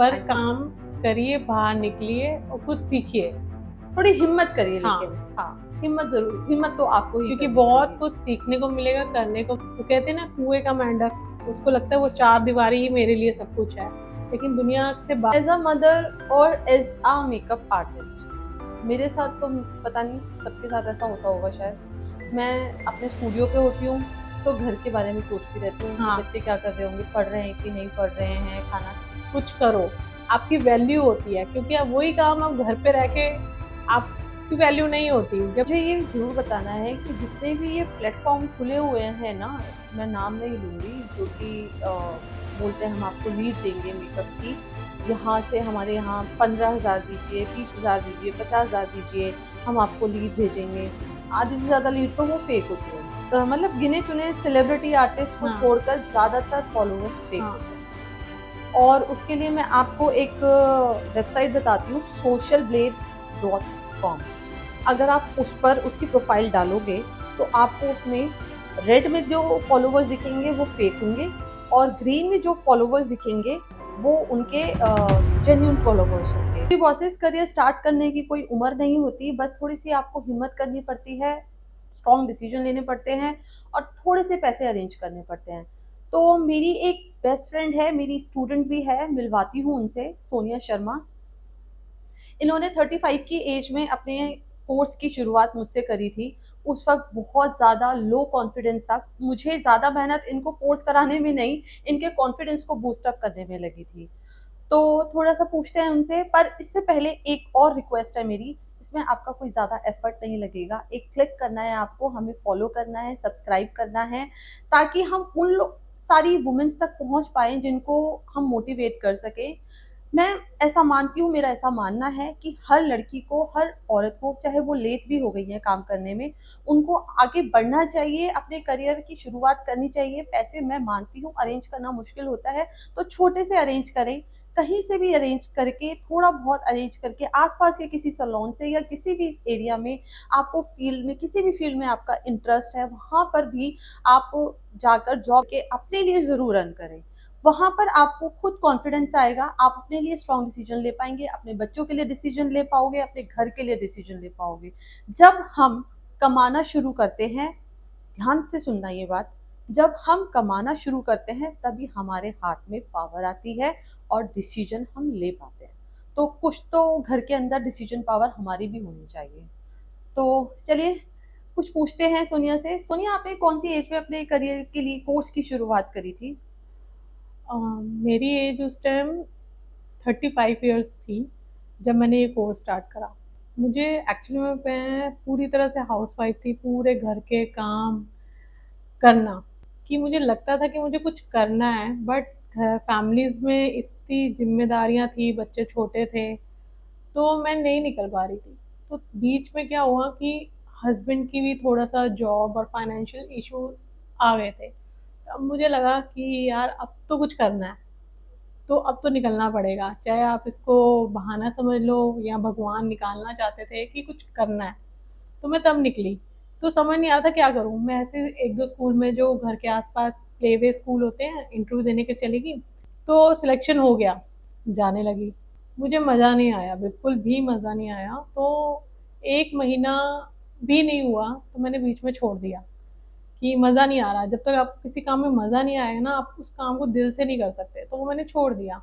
पर काम करिए, बाहर निकलिए और कुछ सीखिए। थोड़ी हिम्मत करिए। हाँ। लेकिन हाँ, हिम्मत जरूर, हिम्मत तो आपको ही क्योंकि करनी बहुत पड़ेगी। कुछ सीखने को मिलेगा, करने को। तो कहते हैं ना, कुएं का मेंढक, उसको लगता है वो चार दीवारी ही मेरे लिए सब कुछ है, लेकिन दुनिया से एज अ मदर और एज अ मेकअप आर्टिस्ट, मेरे साथ तो पता नहीं सबके साथ ऐसा होता होगा शायद। मैं अपने स्टूडियो पे होती हूँ तो घर के बारे में सोचती रहती हूँ कि बच्चे क्या कर रहे होंगे, पढ़ रहे हैं कि नहीं पढ़ रहे हैं, खाना कुछ करो, आपकी वैल्यू होती है। क्योंकि अब वही काम आप घर पे रह के आपकी वैल्यू नहीं होती। जब मुझे ये जरूर बताना है कि जितने भी ये प्लेटफॉर्म खुले हुए हैं ना, मैं नाम नहीं लूंगी, जो कि बोलते हैं हम आपको लीड देंगे मेकअप की, यहाँ से हमारे यहाँ 15,000 दीजिए, 20,000 दीजिए, 50,000 दीजिए, हम आपको लीड भेजेंगे। आधी से ज़्यादा लीड तो वो फेक होती है। मतलब गिने चुने सेलिब्रिटी आर्टिस्ट को छोड़कर ज़्यादातर फॉलोअर्स फेक होते हैं। और उसके लिए मैं आपको एक वेबसाइट बताती हूँ, socialblade.com। अगर आप उस पर उसकी प्रोफाइल डालोगे तो आपको उसमें रेड में जो फॉलोवर्स दिखेंगे वो फेक होंगे, और ग्रीन में जो फॉलोवर्स दिखेंगे वो उनके जेन्यून फॉलोवर्स होंगे। बॉसेस, करियर स्टार्ट करने की कोई उम्र नहीं होती, बस थोड़ी सी आपको हिम्मत करनी पड़ती है, स्ट्रॉन्ग डिसीजन लेने पड़ते हैं और थोड़े से पैसे अरेंज करने पड़ते हैं। तो मेरी एक बेस्ट फ्रेंड है, मेरी स्टूडेंट भी है, मिलवाती हूँ उनसे, सोनिया शर्मा। इन्होंने 35 की एज में अपने कोर्स की शुरुआत मुझसे करी थी। उस वक्त बहुत ज़्यादा लो कॉन्फिडेंस था, मुझे ज़्यादा मेहनत इनको कोर्स कराने में नहीं, इनके कॉन्फिडेंस को बूस्ट अप करने में लगी थी। तो थोड़ा सा पूछते हैं उनसे, पर इससे पहले एक और रिक्वेस्ट है मेरी। इसमें आपका कोई ज़्यादा एफर्ट नहीं लगेगा, एक क्लिक करना है आपको, हमें फॉलो करना है, सब्सक्राइब करना है, ताकि हम उन सारी वुमेन्स तक पहुंच पाए जिनको हम मोटिवेट कर सकें। मैं ऐसा मानती हूँ, मेरा ऐसा मानना है कि हर लड़की को, हर औरत को, चाहे वो लेट भी हो गई है काम करने में, उनको आगे बढ़ना चाहिए, अपने करियर की शुरुआत करनी चाहिए। पैसे मैं मानती हूँ अरेंज करना मुश्किल होता है, तो छोटे से अरेंज करें, कहीं से भी अरेंज करके, थोड़ा बहुत अरेंज करके, आसपास के किसी सैलून से या किसी भी एरिया में, आपको फील्ड में, किसी भी फील्ड में आपका इंटरेस्ट है, वहाँ पर भी आप जाकर जॉब के अपने लिए ज़रूर रन करें। वहाँ पर आपको खुद कॉन्फिडेंस आएगा, आप अपने लिए स्ट्रॉन्ग डिसीजन ले पाएंगे, अपने बच्चों के लिए डिसीजन ले पाओगे, अपने घर के लिए डिसीजन ले पाओगे। जब हम कमाना शुरू करते हैं, ध्यान से सुनना ये बात, जब हम कमाना शुरू करते हैं तभी हमारे हाथ में पावर आती है और डिसीजन हम ले पाते हैं। तो कुछ तो घर के अंदर डिसीजन पावर हमारी भी होनी चाहिए। तो चलिए कुछ पूछते हैं सोनिया से। सोनिया, आपने कौन सी एज में अपने करियर के लिए कोर्स की शुरुआत करी थी? मेरी एज उस टाइम 35 ईयर्स थी जब मैंने ये कोर्स स्टार्ट करा। मुझे एक्चुअली में, मैं पूरी तरह से हाउसवाइफ थी, पूरे घर के काम करना, कि मुझे लगता था कि मुझे कुछ करना है, बट फैमिलीज में इतनी जिम्मेदारियां थी, बच्चे छोटे थे, तो मैं नहीं निकल पा रही थी। तो बीच में क्या हुआ कि हस्बैंड की भी थोड़ा सा जॉब और फाइनेंशियल इशू आ गए थे। अब मुझे लगा कि यार अब तो कुछ करना है, तो अब तो निकलना पड़ेगा, चाहे आप इसको बहाना समझ लो या भगवान निकालना चाहते थे कि कुछ करना है। तो मैं तब निकली। तो समझ नहीं आ रहा था क्या करूँ। मैं ऐसे एक दो स्कूल में जो घर के आसपास प्ले वे स्कूल होते हैं, इंटरव्यू देने के चली गई। तो सिलेक्शन हो गया, जाने लगी। मुझे मज़ा नहीं आया, बिल्कुल भी मज़ा नहीं आया। तो 1 महीना भी नहीं हुआ तो मैंने बीच में छोड़ दिया कि मज़ा नहीं आ रहा। जब तक आपको किसी काम में मज़ा नहीं आएगा ना, आप उस काम को दिल से नहीं कर सकते। तो वो मैंने छोड़ दिया।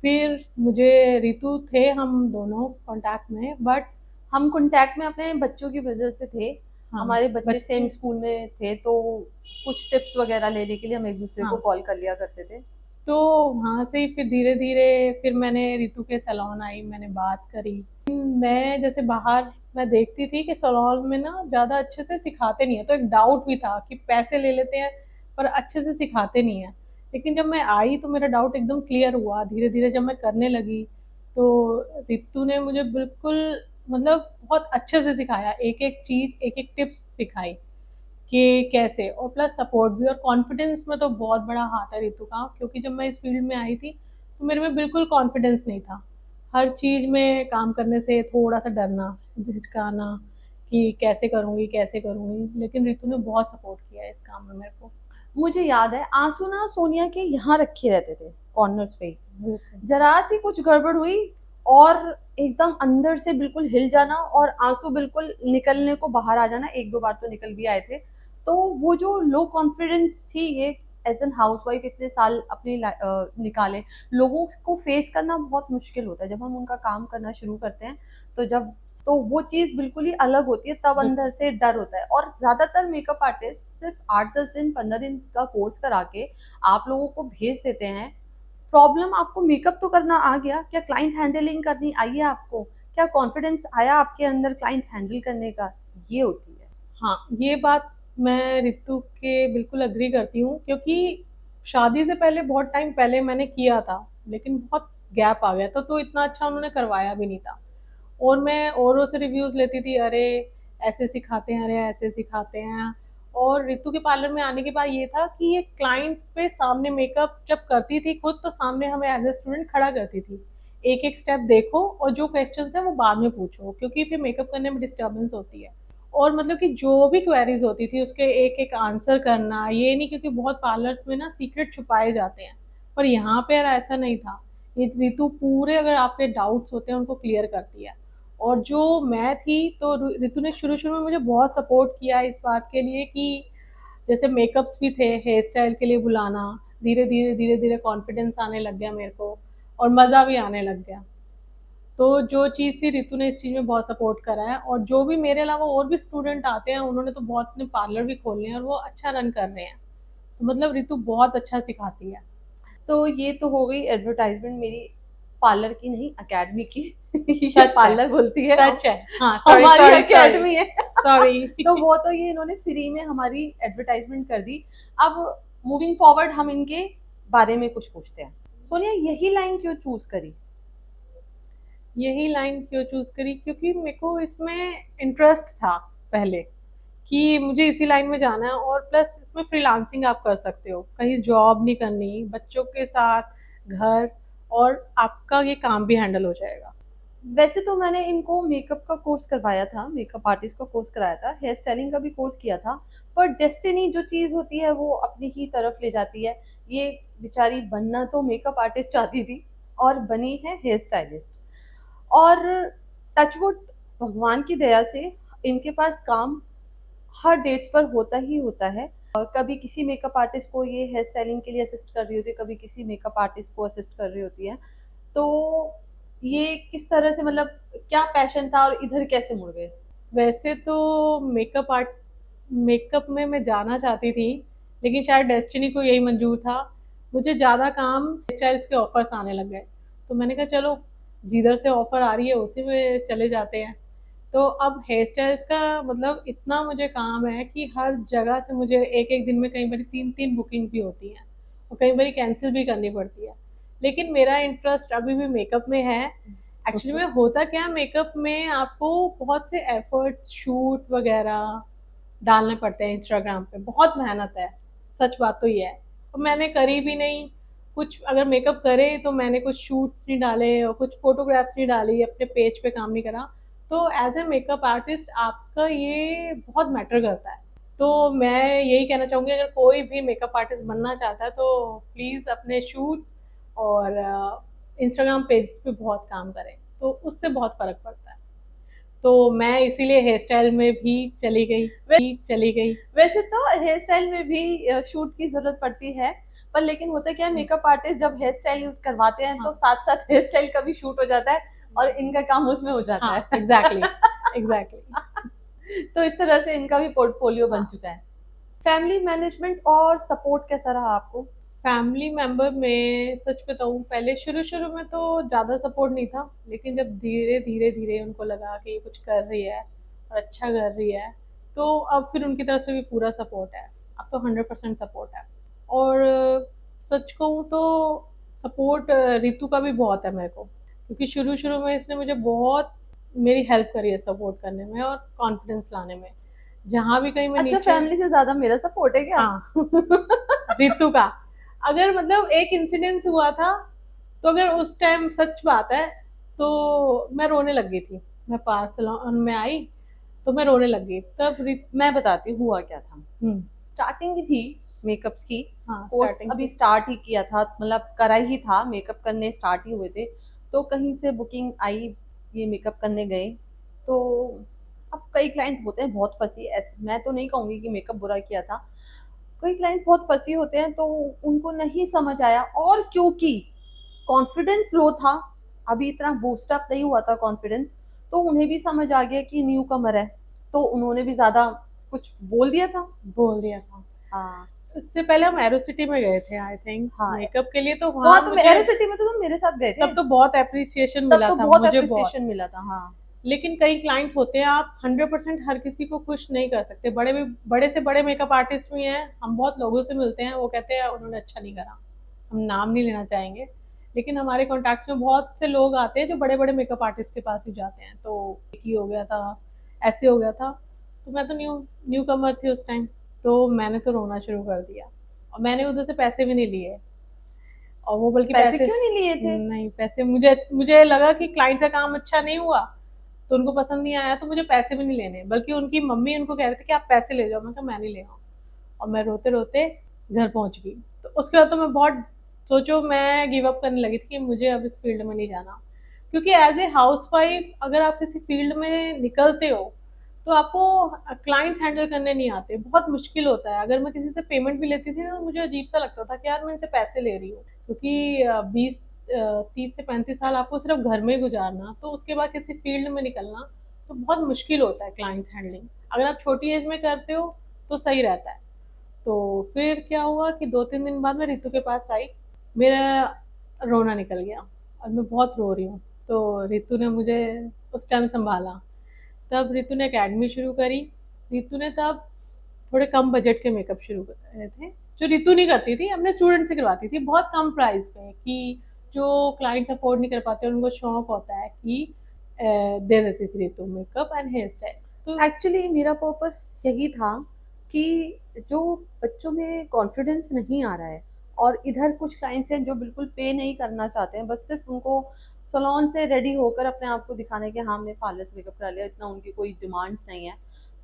फिर मुझे रितु थे, हम दोनों कांटेक्ट में, बट हम कांटेक्ट में अपने बच्चों की वजह से थे। हाँ, हमारे बच्चे सेम बच्चे, स्कूल में थे, तो कुछ टिप्स वगैरह लेने के लिए हम एक दूसरे को हाँ। कॉल कर लिया करते थे। तो वहाँ से ही फिर धीरे धीरे फिर मैंने रितु के सैलून आई, मैंने बात करी। मैं जैसे बाहर मैं देखती थी कि सैलून में ना ज़्यादा अच्छे से सिखाते नहीं है, तो एक डाउट भी था कि पैसे ले लेते हैं पर अच्छे से सिखाते नहीं है। लेकिन जब मैं आई तो मेरा डाउट एकदम क्लियर हुआ। धीरे धीरे जब मैं करने लगी तो रितु ने मुझे बिल्कुल, मतलब बहुत अच्छे से सिखाया, एक एक चीज़, एक एक टिप्स सिखाई कि कैसे, और प्लस सपोर्ट भी। और कॉन्फिडेंस में तो बहुत बड़ा हाथ है रितु का, क्योंकि जब मैं इस फील्ड में आई थी तो मेरे में बिल्कुल कॉन्फिडेंस नहीं था। हर चीज़ में काम करने से थोड़ा सा डरना, झिझकाना कि कैसे करूँगी कैसे करूँगी, लेकिन रितु ने बहुत सपोर्ट किया इस काम में मेरे को। मुझे याद है आंसू ना सोनिया के यहाँ रखे रहते थे कॉर्नर्स पे ही। बिल्कुल। जरा सी कुछ गड़बड़ हुई और एकदम अंदर से बिल्कुल हिल जाना और आंसू बिल्कुल निकलने को बाहर आ जाना, एक दो बार तो निकल भी आए थे। तो वो जो लो कॉन्फिडेंस थी, ये एज एन हाउस वाइफ इतने साल अपने निकाले, लोगों को फेस करना बहुत मुश्किल होता है जब हम उनका काम करना शुरू करते हैं। तो जब तो वो चीज़ बिल्कुल ही अलग होती है, तब अंदर से डर होता है। और ज़्यादातर मेकअप आर्टिस्ट सिर्फ 8-10 दिन 15 दिन का कोर्स करा के आप लोगों को भेज देते हैं। प्रॉब्लम आपको मेकअप तो करना आ गया, क्या क्लाइंट हैंडलिंग करनी आई है आपको? क्या कॉन्फिडेंस आया आपके अंदर क्लाइंट हैंडल करने का? ये होती है। हाँ, ये बात मैं ऋतु के बिल्कुल एग्री करती हूँ, क्योंकि शादी से पहले बहुत टाइम पहले मैंने किया था, लेकिन बहुत गैप आ गया था, तो इतना अच्छा उन्होंने करवाया भी नहीं था। और मैं औरों से रिव्यूज़ लेती थी, अरे ऐसे सिखाते हैं, अरे ऐसे सिखाते हैं। और ऋतु के पार्लर में आने के बाद ये था कि ये क्लाइंट पे सामने मेकअप जब करती थी खुद, तो सामने हमें एज ए स्टूडेंट खड़ा करती थी। एक एक स्टेप देखो और जो क्वेश्चन है वो बाद में पूछो, क्योंकि फिर मेकअप करने में डिस्टर्बेंस होती है। और मतलब कि जो भी क्वेरीज होती थी उसके एक एक आंसर करना, ये नहीं, क्योंकि बहुत पार्लर्स में ना सीक्रेट छुपाए जाते हैं, पर यहाँ पे ऐसा नहीं था। ये ऋतु पूरे, अगर आपके डाउट्स होते हैं उनको क्लियर करती है। और जो मैं थी, तो ऋतु ने शुरू शुरू में मुझे बहुत सपोर्ट किया इस बात के लिए कि जैसे मेकअप्स भी थे, हेयर स्टाइल के लिए बुलाना, धीरे धीरे धीरे धीरे कॉन्फिडेंस आने लग गया मेरे को, और मज़ा भी आने लग गया। तो जो चीज़ थी, ऋतु ने इस चीज़ में बहुत सपोर्ट करा है। और जो भी मेरे अलावा और भी स्टूडेंट आते हैं, उन्होंने तो बहुत अपने पार्लर भी खोले हैं और वो अच्छा रन कर रहे हैं। तो मतलब ऋतु बहुत अच्छा सिखाती है। तो ये तो हो गई एडवर्टाइजमेंट मेरी पार्लर की नहीं, अकेडमी की। ये सच है। पार्लर बोलती है, सच है। हाँ, सॉरी हमारी सॉरी सॉरी। अकेडमी है। सॉरी। तो वो तो ये इन्होंने फ्री में हमारी एडवर्टाइजमेंट कर दी। अब मूविंग फॉरवर्ड हम इनके बारे में कुछ पूछते हैं। सोनिया, यही लाइन क्यों चूज करी? यही लाइन क्यों चूज करी? क्योंकि मेरे को इसमें इंटरेस्ट था पहले, कि मुझे इसी लाइन में जाना है। और प्लस इसमें फ्रीलांसिंग आप कर सकते हो, कहीं जॉब नहीं करनी, बच्चों के साथ घर, और आपका ये काम भी हैंडल हो जाएगा। वैसे तो मैंने इनको मेकअप का कोर्स करवाया था, मेकअप आर्टिस्ट का कोर्स कराया था, हेयर स्टाइलिंग का भी कोर्स किया था। पर डेस्टिनी जो चीज़ होती है वो अपनी ही तरफ ले जाती है। ये बेचारी बनना तो मेकअप आर्टिस्ट चाहती थी और बनी है हेयर स्टाइलिस्ट। और टचवुड, भगवान की दया से इनके पास काम हर डेट्स पर होता ही होता है। कभी किसी मेकअप आर्टिस्ट को ये हेयर स्टाइलिंग के लिए असिस्ट कर रही होती है, कभी किसी मेकअप आर्टिस्ट को असिस्ट कर रही होती है। तो ये किस तरह से, मतलब क्या पैशन था और इधर कैसे मुड़ गए? वैसे तो मेकअप में मैं जाना चाहती थी, लेकिन शायद डेस्टिनी को यही मंजूर था। मुझे ज़्यादा काम स्टाइल्स के ऑफर्स आने लग गए, तो मैंने कहा चलो, जिधर से ऑफर आ रही है उसी में चले जाते हैं। तो अब हेयर स्टाइल्स का मतलब इतना मुझे काम है कि हर जगह से मुझे एक एक दिन में कई बार 3-3 बुकिंग भी होती हैं, और कई बार कैंसिल भी करनी पड़ती है। लेकिन मेरा इंटरेस्ट अभी भी मेकअप में है। एक्चुअली में होता क्या है, मेकअप में आपको बहुत से एफर्ट्स, शूट वगैरह डालने पड़ते हैं इंस्टाग्राम पे, बहुत मेहनत है। सच बात तो ये है। तो मैंने करी भी नहीं कुछ। अगर मेकअप करे तो मैंने कुछ शूट्स नहीं डाले और कुछ फोटोग्राफ्स नहीं डाली, अपने पेज पे काम नहीं करा। तो एज ए मेकअप आर्टिस्ट आपका ये बहुत मैटर करता है। तो मैं यही कहना चाहूँगी, अगर कोई भी मेकअप आर्टिस्ट बनना चाहता है तो प्लीज़ अपने शूट और इंस्टाग्राम पेज पे बहुत काम करें, तो उससे बहुत फ़र्क पड़ता है। तो मैं इसीलिए हेयर स्टाइल में भी चली गई। वैसे तो हेयर स्टाइल में भी शूट की जरूरत पड़ती है, पर लेकिन होता क्या है, मेकअप आर्टिस्ट जब हेयर स्टाइल करवाते हैं तो हाँ, साथ साथ हेयर स्टाइल का भी शूट हो जाता है और इनका काम उसमें हो जाता हाँ, है। Exactly, exactly. तो इस तरह से इनका भी पोर्टफोलियो बन हाँ, चुका है। फैमिली मैनेजमेंट और सपोर्ट कैसा रहा आपको? फैमिली मेंबर में सच बताऊँ, पहले शुरू-शुरू में तो ज़्यादा सपोर्ट नहीं था, लेकिन जब धीरे-धीरे उनको लगा कि ये कुछ कर रही है और अच्छा कर रही है, तो अब फिर उनकी तरफ से भी पूरा सपोर्ट है। अब तो 100% सपोर्ट है। और सच कहूँ तो सपोर्ट रितु का भी बहुत है मेरे को, क्योंकि शुरू-शुरू में इसने मुझे बहुत मेरी हेल्प करी है सपोर्ट करने में और कॉन्फिडेंस लाने में। जहाँ भी कहीं मैं अच्छा, नीचे। फैमिली से ज्यादा मेरा सपोर्ट है क्या? हाँ, रितु का। अगर मतलब एक इंसिडेंस हुआ था, तो अगर उस टाइम, सच बात है, तो मैं रोने लग गई थी। मैं पास सैलून में आई, तो मैं रोने लग गई तब मैं बताती हूँ हुआ क्या था। हम्म। स्टार्टिंग थी, मेकअप्स की। हाँ, कोर्स स्टार्टिंग अभी थी। स्टार्ट ही किया था, मतलब करा ही था, मेकअप करने स्टार्ट ही हुए थे। तो कहीं से बुकिंग आई, ये मेकअप करने गए। तो अब कई क्लाइंट होते हैं बहुत फंसी, ऐसे मैं तो नहीं कहूँगी कि मेकअप बुरा किया था। कई क्लाइंट बहुत फंसी होते हैं, तो उनको नहीं समझ आया, और क्योंकि कॉन्फिडेंस लो था, अभी इतना बूस्टअप नहीं हुआ था कॉन्फिडेंस, तो उन्हें भी समझ आ गया कि न्यू कमर है, तो उन्होंने भी ज्यादा कुछ बोल दिया था। बोल दिया था। हाँ। इससे पहले हम एरोसिटी में गए थे आई थिंक हाँ, मेकअप के लिए, तो वहाँ वहाँ तो मुझे एरोसिटी में तो तुम मेरे साथ गए थे। तब तो बहुत अप्रिसिएशन तब मिला तो था बहुत मुझे, बहुत। अप्रिसिएशन मिला था। हाँ। लेकिन कई क्लाइंट्स होते हैं, आप 100% हर किसी को खुश नहीं कर सकते। बड़े से बड़े मेकअप आर्टिस्ट भी हैं, हम बहुत लोगों से मिलते हैं, वो कहते हैं उन्होंने अच्छा नहीं करा। हम नाम नहीं लेना चाहेंगे, लेकिन हमारे कॉन्टैक्ट में बहुत से लोग आते हैं जो बड़े बड़े मेकअप आर्टिस्ट के पास ही जाते हैं। तो एक ही हो गया था, ऐसे हो गया था। तो मैं तो न्यू न्यू कमर थी उस टाइम, तो मैंने तो रोना शुरू कर दिया। और मैंने उधर से पैसे भी नहीं लिए, और वो बल्कि पैसे पैसे क्यों नहीं लिए थे? नहीं, पैसे मुझे मुझे लगा कि क्लाइंट का काम अच्छा नहीं हुआ, तो उनको पसंद नहीं आया, तो मुझे पैसे भी नहीं लेने। बल्कि उनकी मम्मी उनको कह रहे थे कि आप पैसे ले जाओ, मैं कहा मैं नहीं ले आऊँ। और मैं रोते रोते घर पहुंच गई। तो उसके बाद तो मैं बहुत, सोचो, मैं गिव अप करने लगी थी कि मुझे अब इस फील्ड में नहीं जाना। क्योंकि एज ए हाउस वाइफ अगर आप किसी फील्ड में निकलते हो, तो आपको क्लाइंट्स हैंडल करने नहीं आते, बहुत मुश्किल होता है। अगर मैं किसी से पेमेंट भी लेती थी तो मुझे अजीब सा लगता था कि यार मैं इनसे पैसे ले रही हूँ, क्योंकि 20 30 से 35 साल आपको सिर्फ घर में ही गुजारना, तो उसके बाद किसी फील्ड में निकलना तो बहुत मुश्किल होता है क्लाइंट्स हैंडलिंग। अगर आप छोटी एज में करते हो तो सही रहता है। तो फिर क्या हुआ कि 2 3 दिन बाद मैं रितु के पास आई, मेरा रोना निकल गया और मैं बहुत रो रही हूँ। तो रितु ने मुझे उस टाइम संभाला। तब रितु ने अकेडमी शुरू करी। रितु ने तब थोड़े कम बजट के मेकअप शुरू करे थे, जो रितु नहीं करती थी, अपने स्टूडेंट से करवाती थी बहुत कम प्राइस में, कि जो क्लाइंट्स अफोर्ड नहीं कर पाते उनको शौक होता है कि दे देती थी Ritu makeup and hair style. तो एक्चुअली मेरा पर्पस यही था कि जो बच्चों में कॉन्फिडेंस नहीं आ रहा है, और इधर कुछ क्लाइंट्स हैं जो बिल्कुल पे नहीं करना चाहते हैं, बस सिर्फ उनको सलोन से रेडी होकर अपने आप को दिखाने के, हाँ हमने पार्लर से मेकअप करा लिया, इतना उनकी कोई डिमांड्स नहीं है।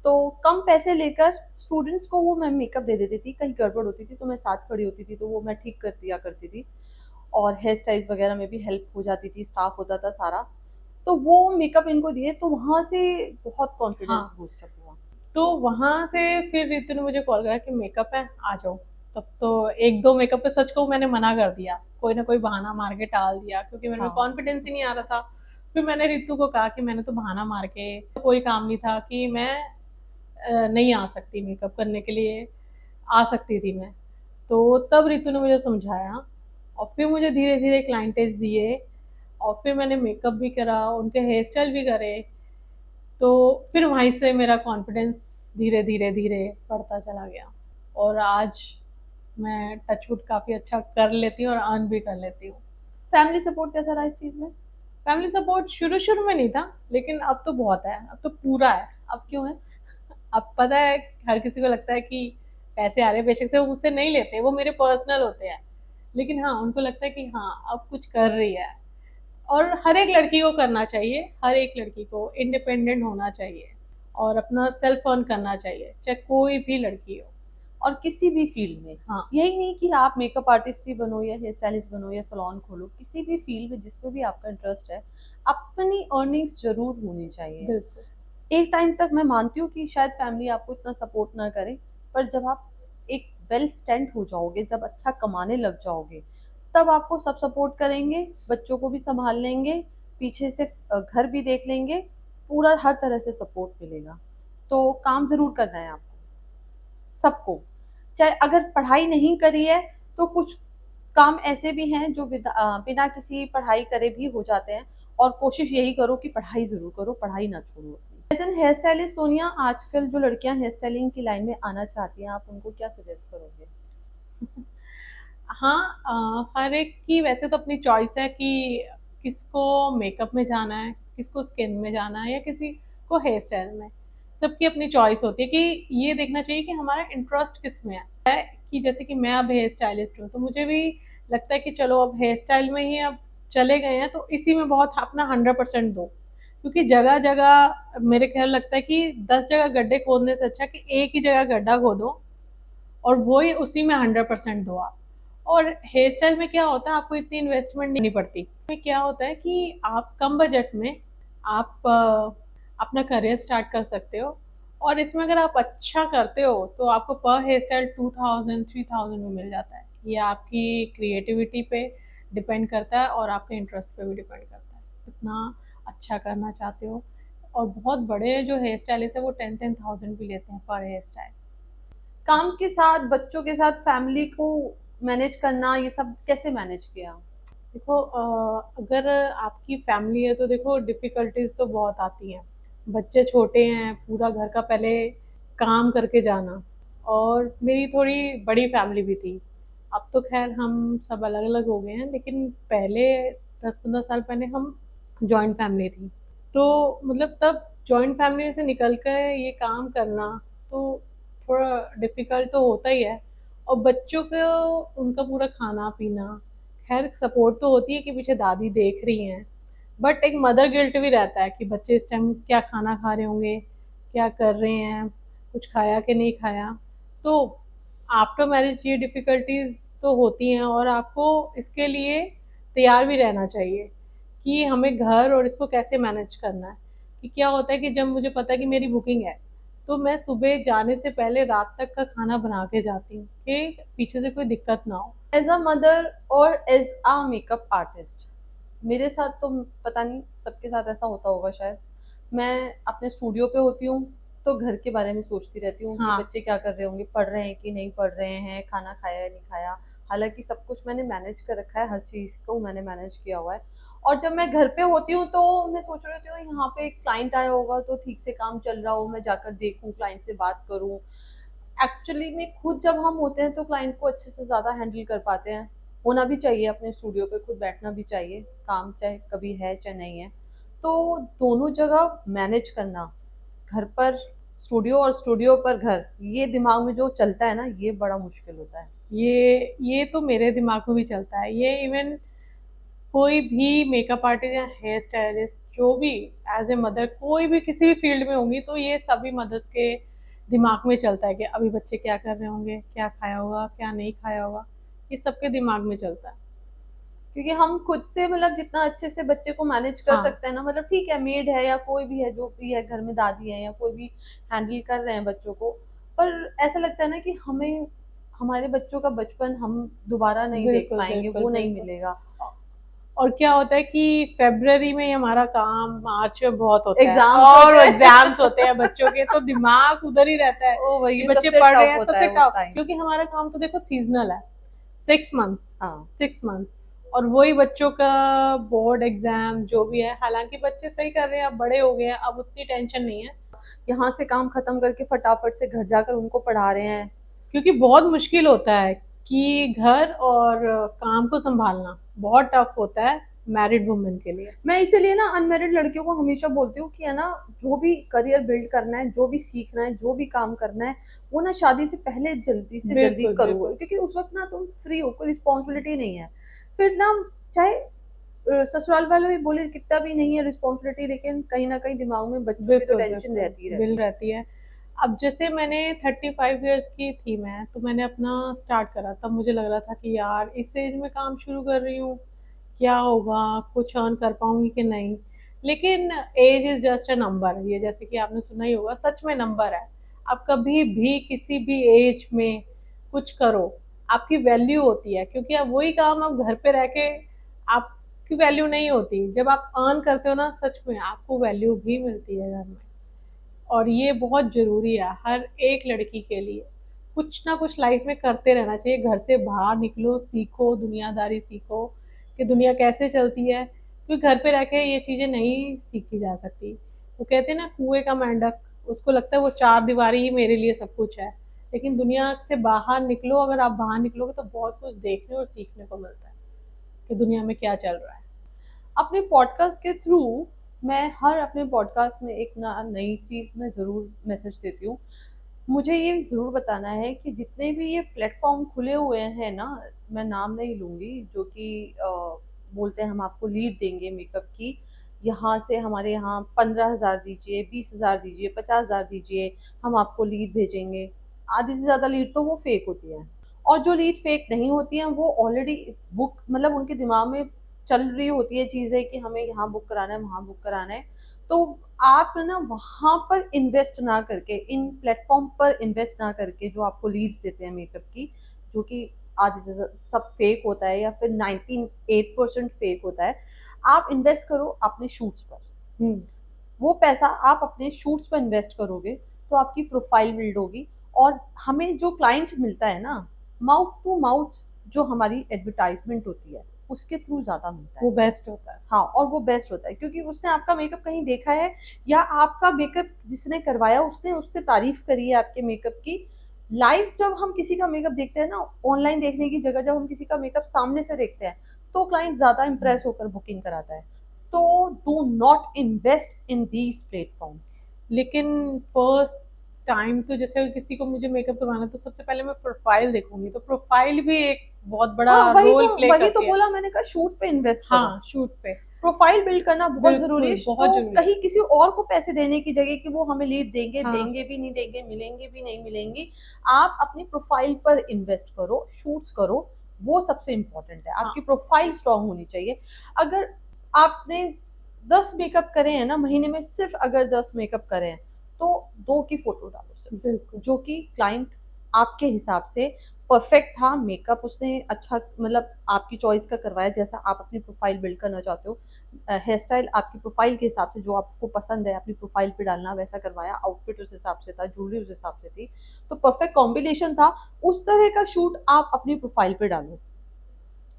तो कम पैसे लेकर स्टूडेंट्स को वो मैं मेकअप दे देती थी, कहीं गड़बड़ होती थी तो मैं साथ खड़ी होती थी, तो वो मैं ठीक कर दिया करती थी। और हेयर स्टाइल्स वगैरह में भी हेल्प हो जाती थी, स्टाफ होता था सारा। तो वो मेकअप इनको दिए, तो वहाँ से बहुत हाँ, कॉन्फिडेंस बूस्टअप हुआ। तो वहां से फिर रितु ने मुझे कॉल करा कि मेकअप है, आ जाओ। तब तो एक दो मेकअप पे सच को मैंने मना कर दिया, कोई ना कोई बहाना मार के टाल दिया, क्योंकि मेरे में हाँ। कॉन्फिडेंस ही नहीं आ रहा था। फिर मैंने रितु को कहा कि मैंने तो बहाना मार के, कोई काम नहीं था, कि मैं नहीं आ सकती मेकअप करने के लिए, आ सकती थी मैं। तो तब रितु ने मुझे समझाया, और फिर मुझे धीरे धीरे क्लाइंटेज दिए, और फिर मैंने मेकअप भी करा, उनके हेयर स्टाइल भी करे। तो फिर वहीं से मेरा कॉन्फिडेंस धीरे धीरे धीरे बढ़ता चला गया, और आज मैं टचवुड काफ़ी अच्छा कर लेती हूँ और अर्न भी कर लेती हूँ। फैमिली सपोर्ट कैसा रहा इस चीज में? फैमिली सपोर्ट शुरू शुरू में नहीं था, लेकिन अब तो बहुत है, अब तो पूरा है। अब क्यों है? अब पता है, हर किसी को लगता है कि पैसे आ रहे हैं, बेशक से वो मुझसे नहीं लेते, वो मेरे पर्सनल होते हैं, लेकिन हाँ उनको लगता है कि हाँ अब कुछ कर रही है। और हर एक लड़की को करना चाहिए, हर एक लड़की को इंडिपेंडेंट होना चाहिए और अपना सेल्फ अर्न करना चाहिए, चाहे कोई भी लड़की हो। और किसी भी फील्ड में, हाँ, यही नहीं कि आप मेकअप आर्टिस्ट ही बनो या हेयर स्टाइलिस्ट बनो या सलोन खोलो, किसी भी फील्ड में जिसमें भी आपका इंटरेस्ट है, अपनी अर्निंग्स जरूर होनी चाहिए। बिल्कुल। एक टाइम तक मैं मानती हूँ कि शायद फैमिली आपको इतना सपोर्ट ना करे, पर जब आप एक वेल स्टैंड हो जाओगे, जब अच्छा कमाने लग जाओगे, तब आपको सब सपोर्ट करेंगे, बच्चों को भी संभाल लेंगे, पीछे से घर भी देख लेंगे, पूरा हर तरह से सपोर्ट मिलेगा। तो काम जरूर करना है आपको, सबको। चाहे अगर पढ़ाई नहीं करी है, तो कुछ काम ऐसे भी हैं जो बिना किसी पढ़ाई करे भी हो जाते हैं, और कोशिश यही करो कि पढ़ाई जरूर करो, पढ़ाई ना छोड़ो अपनी। As an hair stylist Sonia, आजकल जो लड़कियां हेयर स्टाइलिंग की लाइन में आना चाहती हैं, आप उनको क्या सजेस्ट करोगे? हाँ, हर एक की वैसे तो अपनी चॉइस है कि किसको मेकअप में जाना है, किसको स्किन में जाना है, या किसी को हेयर स्टाइल में। सबकी अपनी चॉइस होती है, कि ये देखना चाहिए कि हमारा इंटरेस्ट किस में है। कि जैसे कि मैं अब हेयर स्टाइलिस्ट हूँ, तो मुझे भी लगता है कि चलो अब हेयर स्टाइल में ही अब चले गए हैं, तो इसी में बहुत अपना 100% दो। क्योंकि जगह जगह मेरे ख्याल लगता है कि 10 जगह गड्ढे खोदने से अच्छा कि एक ही जगह गड्ढा खोदो, और वही उसी में 100% दो आप। और हेयर स्टाइल में क्या होता है, आपको इतनी इन्वेस्टमेंट नहीं पड़ती। में क्या होता है कि आप कम बजट में आप अपना करियर स्टार्ट कर सकते हो। और इसमें अगर आप अच्छा करते हो तो आपको पर हेयर स्टाइल 2000 3000 में मिल जाता है। ये आपकी क्रिएटिविटी पे डिपेंड करता है और आपके इंटरेस्ट पे भी डिपेंड करता है कितना अच्छा करना चाहते हो। और बहुत बड़े जो हेयर स्टाइलिस्ट है वो 10 10 थाउजेंड भी लेते हैं पर हेयर स्टाइल। काम के साथ, बच्चों के साथ, फैमिली को मैनेज करना, ये सब कैसे मैनेज किया? देखो अगर आपकी फैमिली है तो देखो डिफ़िकल्टीज़ तो बहुत आती हैं। बच्चे छोटे हैं, पूरा घर का पहले काम करके जाना। और मेरी थोड़ी बड़ी फैमिली भी थी। अब तो ख़ैर हम सब अलग-अलग हो गए हैं, लेकिन पहले 10 15 साल पहले हम जॉइंट फैमिली थी। तो मतलब तब जॉइंट फैमिली से निकल कर ये काम करना तो थोड़ा डिफ़िकल्ट तो होता ही है। और बच्चों को उनका पूरा खाना-पीना, खैर सपोर्ट तो होती है कि पीछे दादी देख रही हैं, बट एक मदर गिल्ट भी रहता है कि बच्चे इस टाइम क्या खाना खा रहे होंगे, क्या कर रहे हैं, कुछ खाया कि नहीं खाया। तो आफ्टर मैरिज ये डिफ़िकल्टीज़ तो होती हैं और आपको इसके लिए तैयार भी रहना चाहिए कि हमें घर और इसको कैसे मैनेज करना है। कि क्या होता है कि जब मुझे पता है कि मेरी बुकिंग है, तो मैं सुबह जाने से पहले रात तक का खाना बना के जाती हूँ कि पीछे से कोई दिक्कत ना हो। एज अ मदर और एज अ मेकअप आर्टिस्ट, मेरे साथ तो पता नहीं सबके साथ ऐसा होता होगा शायद। मैं अपने स्टूडियो पे होती हूँ तो घर के बारे में सोचती रहती हूँ कि हाँ, बच्चे क्या कर रहे होंगे, पढ़ रहे हैं कि नहीं पढ़ रहे हैं, खाना खाया या नहीं खाया। हालांकि सब कुछ मैंने मैनेज कर रखा है, हर चीज़ को मैंने मैनेज किया हुआ है। और जब मैं घर पे होती हूँ तो मैं सोच रही हूँ यहाँ पे एक क्लाइंट आया होगा तो ठीक से काम चल रहा हो, मैं जाकर देखूँ, क्लाइंट से बात करूँ। एक्चुअली में खुद जब हम होते हैं तो क्लाइंट को अच्छे से ज़्यादा हैंडल कर पाते हैं। होना भी चाहिए, अपने स्टूडियो पे खुद बैठना भी चाहिए, काम चाहे कभी है चाहे नहीं है। तो दोनों जगह मैनेज करना, घर पर स्टूडियो और स्टूडियो पर घर, ये दिमाग में जो चलता है ना, ये बड़ा मुश्किल होता है। ये तो मेरे दिमाग में भी चलता है। ये इवन कोई भी मेकअप आर्टिस्ट या हेयर स्टाइलिस्ट जो भी एज ए मदर कोई भी किसी भी फील्ड में होंगी तो ये सभी मदर्स के दिमाग में चलता है कि अभी बच्चे क्या कर रहे होंगे, क्या खाया होगा, क्या नहीं खाया होगा। ये सबके दिमाग में चलता है। क्योंकि हम खुद से मतलब जितना अच्छे से बच्चे को मैनेज कर हाँ, सकते हैं ना, मतलब ठीक है मेड है या कोई भी है, जो भी है घर में दादी है या कोई भी हैंडल कर रहे हैं बच्चों को। पर ऐसा लगता है ना कि हमें हमारे बच्चों का बचपन हम दोबारा नहीं देख बिल्कुल पाएंगे, बिल्कुल वो नहीं बिल्कुल। मिलेगा। और क्या होता है कि फरवरी में हमारा काम मार्च में बहुत होता है एग्जाम्स और होते एग्जाम्स हैं। होते हैं बच्चों के, तो दिमाग उधर ही रहता है ओ कि वही बच्चे सबसे पढ़ रहे टफ हैं। होता सबसे है वो टफ, टाइम। क्योंकि हमारा काम तो देखो सीजनल है, 6 मंथ, हाँ, 6 मंथ। और वही बच्चों का बोर्ड एग्जाम जो भी है, हालांकि बच्चे सही कर रहे हैं, अब बड़े हो गए हैं, अब उतनी टेंशन नहीं है। यहाँ से काम खत्म करके फटाफट से घर जाकर उनको पढ़ा रहे हैं। क्योंकि बहुत मुश्किल होता है कि घर और काम को संभालना बहुत टफ होता है मैरिड वुमेन के लिए। मैं इसीलिए ना अनमेरिड लड़कियों को हमेशा बोलती हूँ कि है ना, जो भी करियर बिल्ड करना है, जो भी सीखना है, जो भी काम करना है, वो ना शादी से पहले जल्दी से जल्दी बिल्कुल करो, बिल्कुल। क्योंकि उस वक्त ना तुम फ्री हो, कोई रिस्पॉन्सिबिलिटी नहीं है। फिर ना चाहे ससुराल वाले भी बोले कितना भी नहीं है रिस्पॉन्सिबिलिटी, लेकिन कहीं ना कहीं दिमाग में बच्चों की तो बिल्कुल, टेंशन बिल्कुल, रहती ही बिल रहती है। रहती है। अब जैसे मैंने 35 इयर्स की थी मैं, तो मैंने अपना स्टार्ट करा, तब मुझे लग रहा था कि यार इस एज में काम शुरू कर रही हूँ, क्या होगा, कुछ अर्न कर पाऊँगी कि नहीं। लेकिन age is just a number, ये जैसे कि आपने सुना ही होगा, सच में नंबर है। आप कभी भी किसी भी एज में कुछ करो, आपकी वैल्यू होती है, क्योंकि अब वही काम आप घर पे रह के आपकी वैल्यू नहीं होती। जब आप अर्न करते हो ना, सच में आपको वैल्यू भी मिलती है घर में। और ये बहुत ज़रूरी है हर एक लड़की के लिए। कुछ ना कुछ लाइफ में करते रहना चाहिए, घर से बाहर निकलो, सीखो, दुनियादारी सीखो कि दुनिया कैसे चलती है, क्योंकि घर पे रह के ये चीज़ें नहीं सीखी जा सकती। वो कहते हैं ना कुएं का मेंढक, उसको लगता है वो चार दीवारी ही मेरे लिए सब कुछ है। लेकिन दुनिया से बाहर निकलो, अगर आप बाहर निकलोगे तो बहुत कुछ देखने और सीखने को मिलता है कि दुनिया में क्या चल रहा है। अपने पॉडकास्ट के थ्रू मैं हर अपने पॉडकास्ट में एक नई चीज़ में ज़रूर मैसेज देती हूँ। मुझे ये ज़रूर बताना है कि जितने भी ये प्लेटफॉर्म खुले हुए हैं ना, मैं नाम नहीं लूँगी, जो कि बोलते हैं हम आपको लीड देंगे मेकअप की, यहाँ से हमारे यहाँ 15,000 दीजिए, 20,000 दीजिए, 50,000 दीजिए, हम आपको लीड भेजेंगे। आधी से ज्यादा लीड तो वो फेक होती है। और जो लीड फेक नहीं होती है वो ऑलरेडी बुक, मतलब उनके दिमाग में चल रही होती है चीजें कि हमें यहाँ बुक कराना है, वहां बुक कराना है। तो आप ना वहां पर इन्वेस्ट ना करके, इन प्लेटफॉर्म पर इन्वेस्ट ना करके जो आपको लीड्स देते हैं मेकअप की, जो कि आधे से सब फेक होता है या फिर 98% फेक होता है, आप इन्वेस्ट करो अपने शूट्स पर। वो पैसा आप अपने शूट्स पर इन्वेस्ट करोगे तो आपकी प्रोफाइल बिल्ड होगी। और हमें जो क्लाइंट मिलता है ना, माउथ टू माउथ जो हमारी एडवर्टाइजमेंट होती है उसके थ्रू ज्यादा मिलता वो है। बेस्ट होता है। हाँ, और वो बेस्ट होता है क्योंकि उसने आपका मेकअप कहीं देखा है, या आपका मेकअप जिसने करवाया उसने उससे तारीफ करी है आपके मेकअप की। लाइव जब हम किसी का मेकअप देखते हैं ना, ऑनलाइन देखने की जगह जब हम किसी का मेकअप सामने से देखते हैं तो क्लाइंट ज्यादा इंप्रेस होकर बुकिंग कराता है। तो do not invest in these platforms. लेकिन फर्स्ट टाइम तो जैसे किसी को मुझे मेकअप करवाना है तो सबसे पहले मैं प्रोफाइल देखूंगी, तो प्रोफाइल भी एक बहुत बड़ा हाँ, रोल प्ले वही तो करती है। बोला मैंने, कहा शूट पे इन्वेस्ट करो। हाँ, शूट पे प्रोफाइल बिल्ड करना बहुत जरूरी है। बिल्कुल बहुत तो जरूरी है। कहीं किसी और को पैसे देने की जगह कि वो हमें लीड देंगे, हाँ देंगे भी नहीं देंगे, मिलेंगे भी नहीं मिलेंगी, आप अपनी प्रोफाइल पर इन्वेस्ट करो, शूट्स करो। वो सबसे इंपॉर्टेंट है, हाँ आपकी प्रोफाइल स्ट्रांग होनी चाहिए। अगर आपने 10 मेकअप करे हैं ना महीने में, सिर्फ अगर 10 मेकअप करे हैं तो 2 की फोटो डालो सिर्फ, बिल्कुल। जो कि क्लाइंट आपके हिसाब से परफेक्ट था, मेकअप उसने अच्छा, मतलब आपकी चॉइस का करवाया जैसा आप अपनी प्रोफाइल बिल्ड करना चाहते हो, हेयर स्टाइल आपकी प्रोफाइल के हिसाब से जो आपको पसंद है अपनी प्रोफाइल पे डालना वैसा करवाया, आउटफिट उस हिसाब से था, ज्वेलरी उस हिसाब से थी, तो परफेक्ट कॉम्बिनेशन था। उस तरह का शूट आप अपनी प्रोफाइल पे डालो।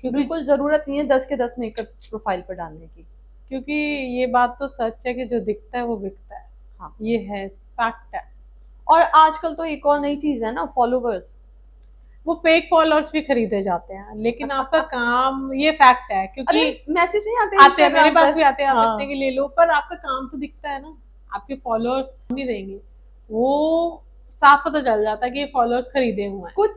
क्योंकि बिल्कुल जरूरत नहीं है 10 के 10 मेकअप प्रोफाइल पर डालने की। क्योंकि ये बात तो सच है कि जो दिखता है वो बिकता है। हाँ, ये है फैक्ट है। और आजकल तो एक और नई चीज है ना, फॉलोवर्स। वो फेक फॉलोअर्स भी खरीदे जाते हैं, लेकिन आपका काम, ये फैक्ट है अरे क्योंकि मैसेज नहीं आते आते हैं, मेरे इंस्टाग्राम पास पर? भी आते हैं, आप इतने हाँ, के ले लो, पर आपका काम तो दिखता है ना। आपके फॉलोअर्स नहीं देंगे, वो साफ पता चल जाता है कि ये फॉलोअर्स खरीदे हुए हैं। कुछ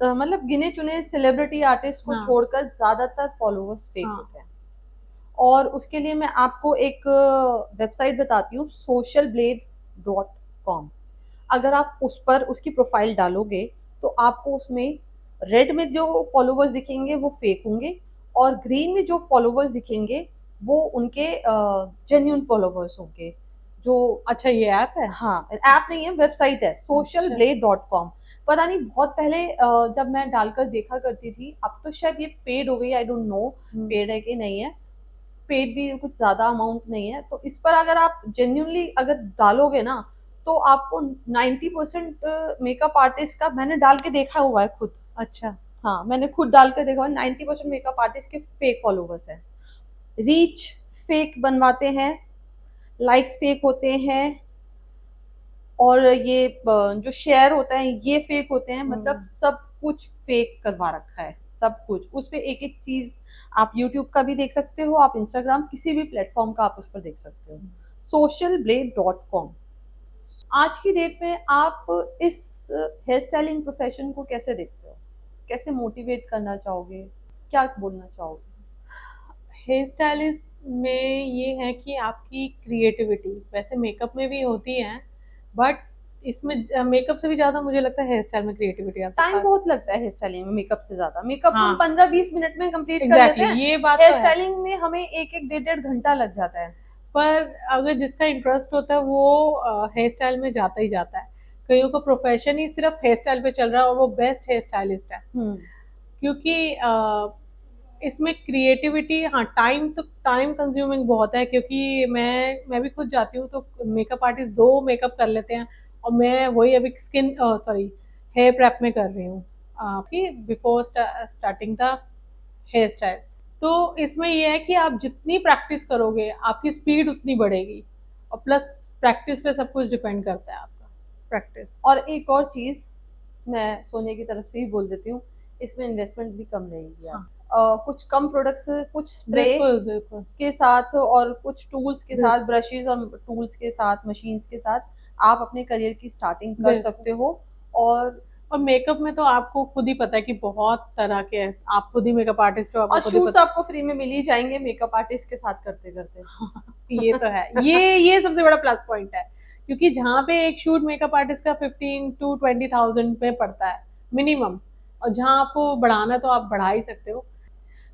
मतलब गिने चुने सेलिब्रिटी आर्टिस्ट को हाँ छोड़कर ज्यादातर फॉलोवर्स फेक हाँ। होते हैं। और उसके लिए मैं आपको एक वेबसाइट बताती हूँ, socialblade.com। अगर आप उस पर उसकी प्रोफाइल डालोगे तो आपको उसमें रेड में जो फॉलोवर्स दिखेंगे वो फेक होंगे, और ग्रीन में जो फॉलोवर्स दिखेंगे वो उनके जेन्यून फॉलोवर्स होंगे। जो, अच्छा, ये ऐप है? हाँ, ऐप नहीं है, वेबसाइट है, अच्छा। socialblade.com। पता नहीं बहुत पहले जब मैं डालकर देखा करती थी, अब तो शायद ये पेड हो गई, आई डोंट नो पेड है कि नहीं है। पेड भी कुछ ज्यादा अमाउंट नहीं है, तो इस पर अगर आप जेन्यूनली अगर डालोगे ना तो आपको 90% मेकअप आर्टिस्ट का, मैंने डाल के देखा हुआ है खुद। अच्छा। हाँ, मैंने खुद डाल कर देखा हुआ है, 90% मेकअप आर्टिस्ट के फेक फॉलोवर्स हैं। रीच फेक बनवाते हैं, लाइक्स फेक होते हैं, और ये जो शेयर होता है ये फेक होते हैं, मतलब सब कुछ फेक करवा रखा है, सब कुछ उस पे एक एक चीज। आप यूट्यूब का भी देख सकते हो, आप इंस्टाग्राम किसी भी प्लेटफॉर्म का आप उस पर देख सकते हो। socialblade.com। आज की डेट में आप इस हेयर स्टाइलिंग प्रोफेशन को कैसे देखते हो, कैसे मोटिवेट करना चाहोगे, क्या बोलना चाहोगे? हेयर स्टाइलिस्ट में ये है कि आपकी क्रिएटिविटी वैसे मेकअप में भी होती है, बट इसमें मेकअप से भी ज्यादा मुझे लगता है हेयर स्टाइल में क्रिएटिविटी आपके टाइम पास। बहुत लगता है हेयर स्टाइलिंग में, मेकअप से ज्यादा। मेकअप हम हाँ 15-20 मिनट में कंप्लीट कर लेते एग्जैक्टली हैं, ये बात हेयर तो है। स्टाइलिंग में हमें एक एक 1.5-1.5 घंटा लग जाता है। पर अगर जिसका इंटरेस्ट होता है वो हेयर स्टाइल में जाता ही जाता है। कईयों का प्रोफेशन ही सिर्फ हेयर स्टाइल पे चल रहा है और वो बेस्ट हेयर स्टाइलिस्ट है। हम्म। क्योंकि इसमें क्रिएटिविटी, हाँ टाइम तो टाइम कंज्यूमिंग बहुत है, क्योंकि मैं भी खुद जाती हूँ तो मेकअप आर्टिस्ट दो मेकअप कर लेते हैं, और मैं वही अभी स्किन सॉरी हेयर प्रेप में कर रही हूँ कि before starting the hair style. तो इसमें यह है कि आप जितनी प्रैक्टिस करोगे आपकी स्पीड उतनी बढ़ेगी, और प्लस प्रैक्टिस पे सब कुछ डिपेंड करता है, आपका प्रैक्टिस। और एक और चीज मैं सोनिया की तरफ से ही बोल देती हूँ, इसमें इन्वेस्टमेंट भी कम रहेगी। आप हाँ कुछ कम प्रोडक्ट्स, कुछ स्प्रे बिल्कुल बिल्कुल के साथ और कुछ टूल्स के साथ, बिल्कुल ब्रशेज और टूल्स के साथ, मशीन्स के साथ आप अपने करियर की स्टार्टिंग कर बिल्कुल। सकते हो। और और मेकअप में तो आपको खुद ही पता है कि बहुत तरह के हैं, आप खुद ही मेकअप आर्टिस्ट हो, आपको और खुद ही शूट्स पता। आपको फ्री में मिल ही जाएंगे मेकअप आर्टिस्ट के साथ करते करते। ये तो है, ये सबसे बड़ा प्लस पॉइंट है क्योंकि जहाँ पे एक शूट मेकअप आर्टिस्ट का 15 to 20,000 में पड़ता है मिनिमम, और जहाँ आपको बढ़ाना तो आप बढ़ा ही सकते हो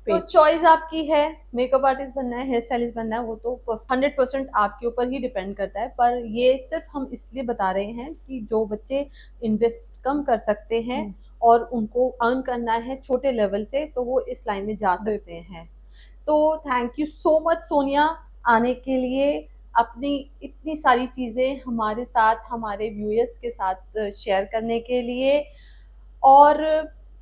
तो पेज। चॉइस आपकी है, मेकअप आर्टिस्ट बनना है, हेयर स्टाइलिस्ट बनना है, वो तो 100% आपके ऊपर ही डिपेंड करता है। पर ये सिर्फ हम इसलिए बता रहे हैं कि जो बच्चे इन्वेस्ट कम कर सकते हैं और उनको अर्न करना है छोटे लेवल से, तो वो इस लाइन में जा सकते हैं। तो thank you so much Sonia, आने के लिए, अपनी इतनी सारी चीज़ें हमारे साथ, हमारे व्यूअर्स के साथ शेयर करने के लिए। और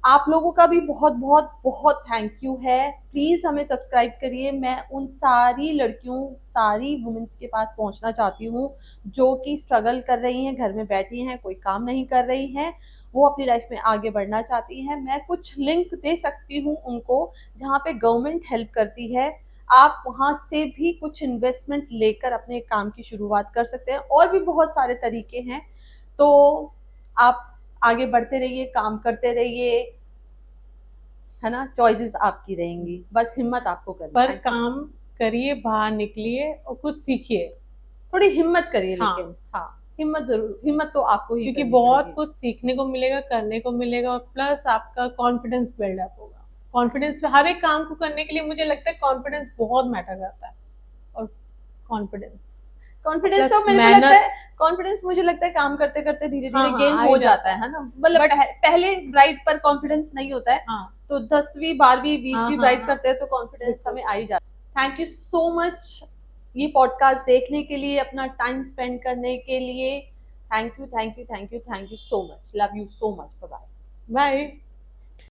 आप लोगों का भी बहुत बहुत बहुत थैंक यू है। प्लीज़ हमें सब्सक्राइब करिए। मैं उन सारी लड़कियों, सारी वुमेन्स के पास पहुंचना चाहती हूँ जो कि स्ट्रगल कर रही हैं, घर में बैठी हैं, कोई काम नहीं कर रही हैं, वो अपनी लाइफ में आगे बढ़ना चाहती हैं। मैं कुछ लिंक दे सकती हूँ उनको जहाँ पे गवर्नमेंट हेल्प करती है। आप वहाँ से भी कुछ इन्वेस्टमेंट लेकर अपने काम की शुरुआत कर सकते हैं। और भी बहुत सारे तरीके हैं। तो आप आगे बढ़ते रहिए, काम करते रहिए, है ना? चॉइसेस आपकी रहेंगी, बस हिम्मत आपको करनी पर है। काम करिए, बाहर निकलिए और कुछ सीखिए। थोड़ी हिम्मत करिए, हाँ, लेकिन हाँ, हिम्मत जरूर, हिम्मत तो आपको ही क्योंकि करनी बहुत पड़ेगी। कुछ सीखने को मिलेगा, करने को मिलेगा, और प्लस आपका कॉन्फिडेंस बिल्डअप होगा। कॉन्फिडेंस हर एक काम को करने के लिए मुझे लगता है कॉन्फिडेंस बहुत मैटर करता है। और कॉन्फिडेंस और कॉन्फिडेंस तो प्लस मेरे को लगता मेहनत। है, कॉन्फिडेंस मुझे लगता है काम करते करते धीरे हाँ धीरे हाँ, गेन आ ही हो जाता जाता है। है ना? मतलब बट पहले ब्राइड पर कॉन्फिडेंस नहीं होता है, हाँ तो 10वीं 12वीं हाँ 20वीं हाँ ब्राइड हाँ, करते हैं तो कॉन्फिडेंस बिल्कुल। हमें आ ही जाता है। थैंक यू सो मच ये पॉडकास्ट देखने के लिए, अपना टाइम स्पेंड करने के लिए। Thank you, thank you, thank you, thank you so much. Love you so much. Bye. Bye.